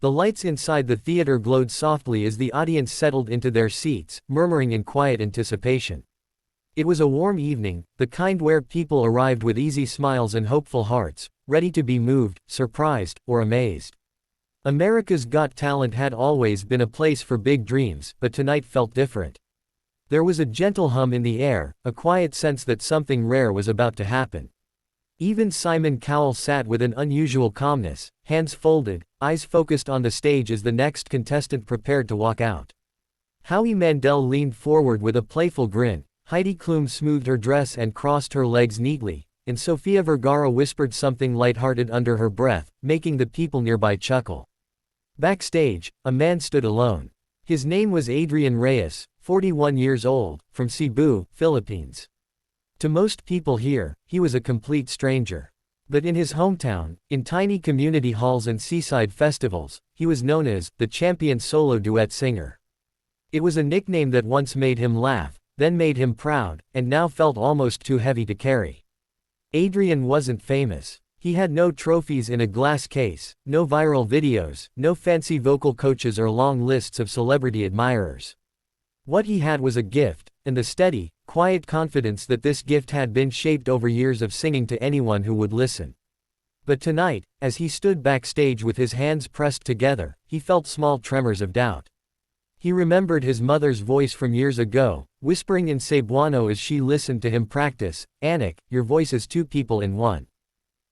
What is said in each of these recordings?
The lights inside the theater glowed softly as the audience settled into their seats, murmuring in quiet anticipation. It was a warm evening, the kind where people arrived with easy smiles and hopeful hearts, ready to be moved, surprised, or amazed. America's Got Talent had always been a place for big dreams, but tonight felt different. There was a gentle hum in the air, a quiet sense that something rare was about to happen. Even Simon Cowell sat with an unusual calmness, hands folded, eyes focused on the stage as the next contestant prepared to walk out. Howie Mandel leaned forward with a playful grin, Heidi Klum smoothed her dress and crossed her legs neatly, and Sofia Vergara whispered something lighthearted under her breath, making the people nearby chuckle. Backstage, a man stood alone. His name was Adrian Reyes, 41 years old, from Cebu, Philippines. To most people here, he was a complete stranger. But in his hometown, in tiny community halls and seaside festivals, he was known as the champion solo duet singer. It was a nickname that once made him laugh, then made him proud, and now felt almost too heavy to carry. Adrian wasn't famous. He had no trophies in a glass case, no viral videos, no fancy vocal coaches or long lists of celebrity admirers. What he had was a gift, and the steady, quiet confidence that this gift had been shaped over years of singing to anyone who would listen. But tonight, as he stood backstage with his hands pressed together, he felt small tremors of doubt. He remembered his mother's voice from years ago, whispering in Cebuano as she listened to him practice, "Anak, your voice is two people in one.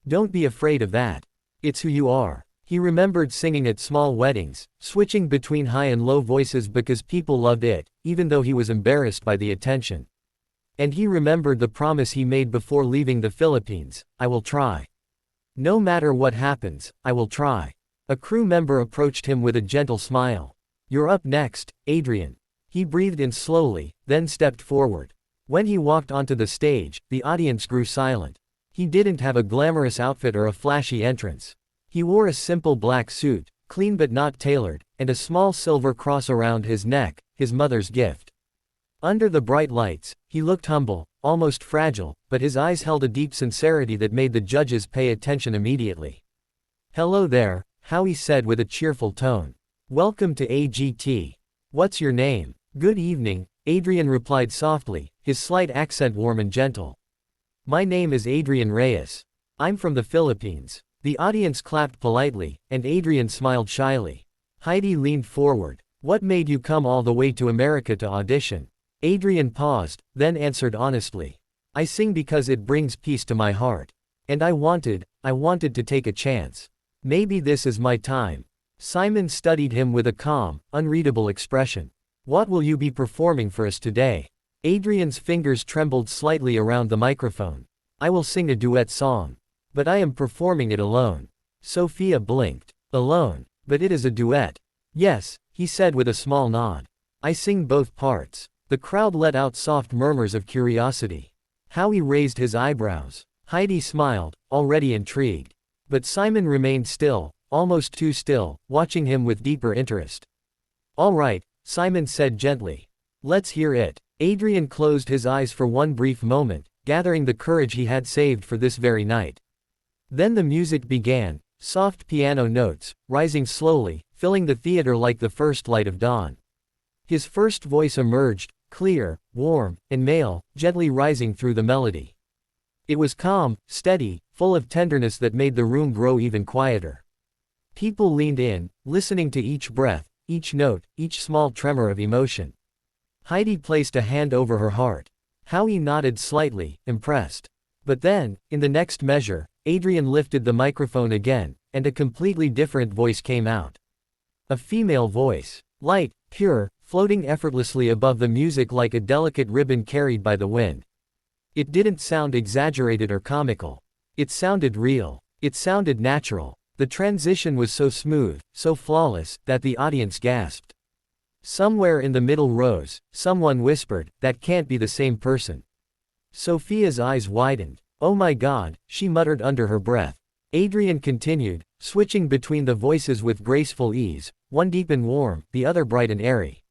Don't be afraid of that. It's who you are." He remembered singing at small weddings, switching between high and low voices because people loved it, even though he was embarrassed by the attention. And he remembered the promise he made before leaving the Philippines: "I will try. No matter what happens, I will try." A crew member approached him with a gentle smile. "You're up next, Adrian." He breathed in slowly, then stepped forward. When he walked onto the stage, the audience grew silent. He didn't have a glamorous outfit or a flashy entrance. He wore a simple black suit, clean but not tailored, and a small silver cross around his neck, his mother's gift. Under the bright lights, he looked humble, almost fragile, but his eyes held a deep sincerity that made the judges pay attention immediately. "Hello there," Howie said with a cheerful tone. "Welcome to AGT. What's your name?" "Good evening," Adrian replied softly, his slight accent warm and gentle. "My name is Adrian Reyes. I'm from the Philippines." The audience clapped politely, and Adrian smiled shyly. Heidi leaned forward. "What made you come all the way to America to audition?" Adrian paused, then answered honestly. "I sing because it brings peace to my heart. And I wanted to take a chance. Maybe this is my time." Simon studied him with a calm, unreadable expression. "What will you be performing for us today?" Adrian's fingers trembled slightly around the microphone. "I will sing a duet song. But I am performing it alone." Sofia blinked. "Alone? But it is a duet." "Yes," he said with a small nod. "I sing both parts." The crowd let out soft murmurs of curiosity. Howie raised his eyebrows. Heidi smiled, already intrigued. But Simon remained still, almost too still, watching him with deeper interest. "All right," Simon said gently. "Let's hear it." Adrian closed his eyes for one brief moment, gathering the courage he had saved for this very night. Then the music began, soft piano notes, rising slowly, filling the theater like the first light of dawn. His first voice emerged, clear, warm, and male, gently rising through the melody. It was calm, steady, full of tenderness that made the room grow even quieter. People leaned in, listening to each breath, each note, each small tremor of emotion. Heidi placed a hand over her heart. Howie nodded slightly, impressed. But then, in the next measure, Adrian lifted the microphone again, and a completely different voice came out. A female voice. Light, pure, floating effortlessly above the music like a delicate ribbon carried by the wind. It didn't sound exaggerated or comical. It sounded real. It sounded natural. The transition was so smooth, so flawless, that the audience gasped. Somewhere in the middle rows, someone whispered, "That can't be the same person." Sofia's eyes widened. "Oh my God," she muttered under her breath. Adrian continued, switching between the voices with graceful ease, one deep and warm, the other bright and airy.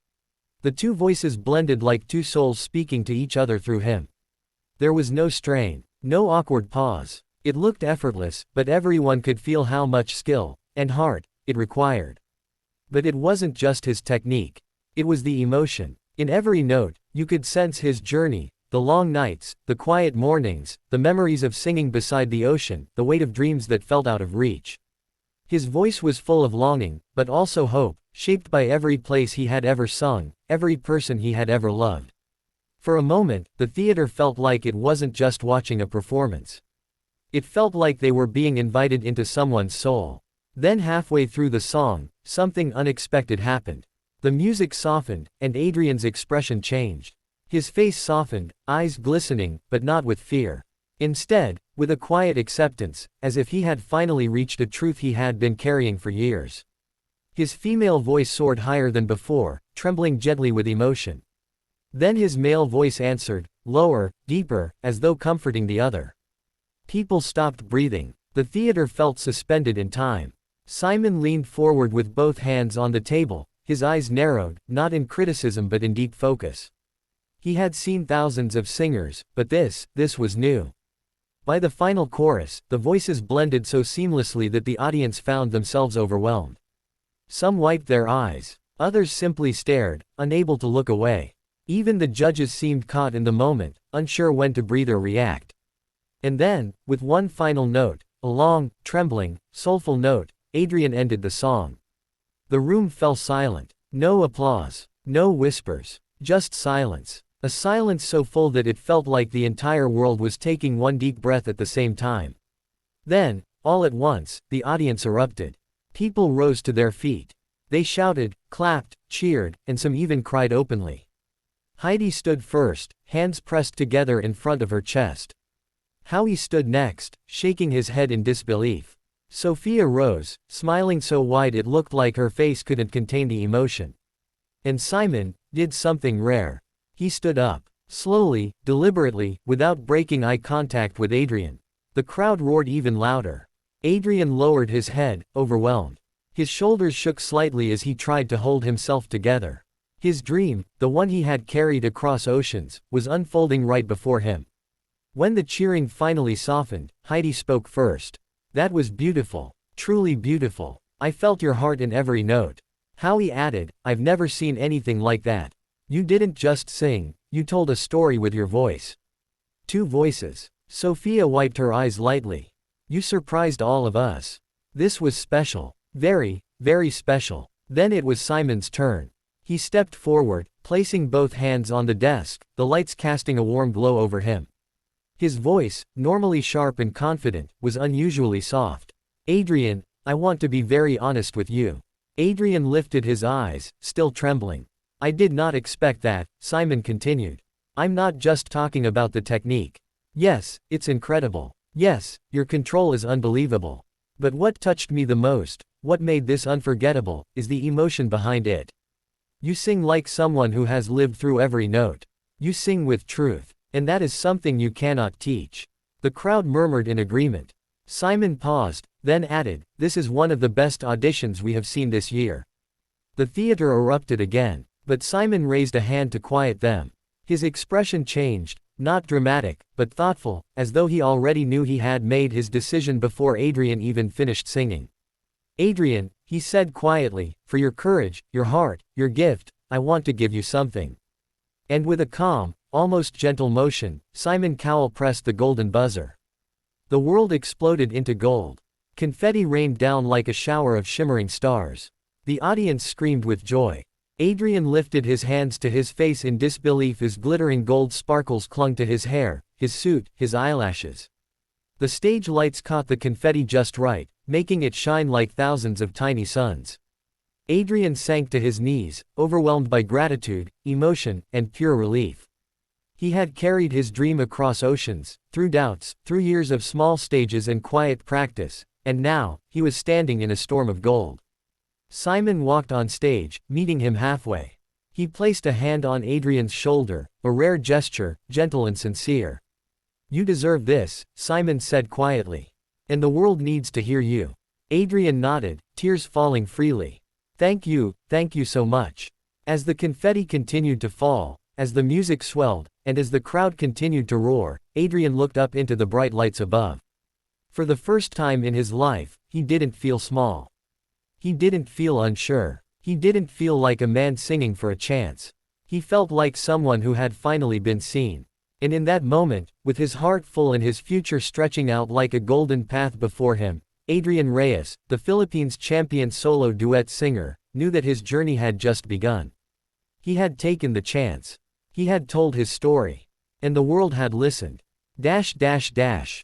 The two voices blended like two souls speaking to each other through him. There was no strain, no awkward pause. It looked effortless, but everyone could feel how much skill and heart it required. But it wasn't just his technique. It was the emotion. In every note, you could sense his journey, the long nights, the quiet mornings, the memories of singing beside the ocean, the weight of dreams that felt out of reach. His voice was full of longing, but also hope, shaped by every place he had ever sung, every person he had ever loved. For a moment, the theater felt like it wasn't just watching a performance. It felt like they were being invited into someone's soul. Then halfway through the song, something unexpected happened. The music softened, and Adrian's expression changed. His face softened, eyes glistening, but not with fear. Instead, with a quiet acceptance, as if he had finally reached a truth he had been carrying for years. His female voice soared higher than before, trembling gently with emotion. Then his male voice answered, lower, deeper, as though comforting the other. People stopped breathing. The theater felt suspended in time. Simon leaned forward with both hands on the table, his eyes narrowed, not in criticism but in deep focus. He had seen thousands of singers, but this was new. By the final chorus, the voices blended so seamlessly that the audience found themselves overwhelmed. Some wiped their eyes. Others simply stared, unable to look away. Even the judges seemed caught in the moment, unsure when to breathe or react. And then, with one final note, a long, trembling, soulful note, Adrian ended the song. The room fell silent. No applause. No whispers. Just silence. A silence so full that it felt like the entire world was taking one deep breath at the same time. Then, all at once, the audience erupted. People rose to their feet. They shouted, clapped, cheered, and some even cried openly. Heidi stood first, hands pressed together in front of her chest. Howie stood next, shaking his head in disbelief. Sophia rose, smiling so wide it looked like her face couldn't contain the emotion. And Simon did something rare. He stood up. Slowly, deliberately, without breaking eye contact with Adrian. The crowd roared even louder. Adrian lowered his head, overwhelmed. His shoulders shook slightly as he tried to hold himself together. His dream, the one he had carried across oceans, was unfolding right before him. When the cheering finally softened, Heidi spoke first. That was beautiful. Truly beautiful. I felt your heart in every note. Howie added, I've never seen anything like that. You didn't just sing, you told a story with your voice. Two voices. Sophia wiped her eyes lightly. You surprised all of us. This was special. Very, very special. Then it was Simon's turn. He stepped forward, placing both hands on the desk, the lights casting a warm glow over him. His voice, normally sharp and confident, was unusually soft. Adrian, I want to be very honest with you. Adrian lifted his eyes, still trembling. I did not expect that, Simon continued. I'm not just talking about the technique. Yes, it's incredible. Yes, your control is unbelievable. But what touched me the most, what made this unforgettable, is the emotion behind it. You sing like someone who has lived through every note. You sing with truth. And that is something you cannot teach. The crowd murmured in agreement. Simon paused, then added, this is one of the best auditions we have seen this year. The theater erupted again, but Simon raised a hand to quiet them. His expression changed, not dramatic, but thoughtful, as though he already knew he had made his decision before Adrian even finished singing. Adrian, he said quietly, for your courage, your heart, your gift, I want to give you something. And with a calm, almost gentle motion, Simon Cowell pressed the golden buzzer. The world exploded into gold. Confetti rained down like a shower of shimmering stars. The audience screamed with joy. Adrian lifted his hands to his face in disbelief as glittering gold sparkles clung to his hair, his suit, his eyelashes. The stage lights caught the confetti just right, making it shine like thousands of tiny suns. Adrian sank to his knees, overwhelmed by gratitude, emotion, and pure relief. He had carried his dream across oceans, through doubts, through years of small stages and quiet practice, and now, he was standing in a storm of gold. Simon walked on stage, meeting him halfway. He placed a hand on Adrian's shoulder, a rare gesture, gentle and sincere. You deserve this, Simon said quietly. And the world needs to hear you. Adrian nodded, tears falling freely. Thank you so much. As the confetti continued to fall, as the music swelled, and as the crowd continued to roar, Adrian looked up into the bright lights above. For the first time in his life, he didn't feel small. He didn't feel unsure. He didn't feel like a man singing for a chance. He felt like someone who had finally been seen. And in that moment, with his heart full and his future stretching out like a golden path before him, Adrian Reyes, the Philippines' champion solo duet singer, knew that his journey had just begun. He had taken the chance. He had told his story. And the world had listened. Dash dash dash.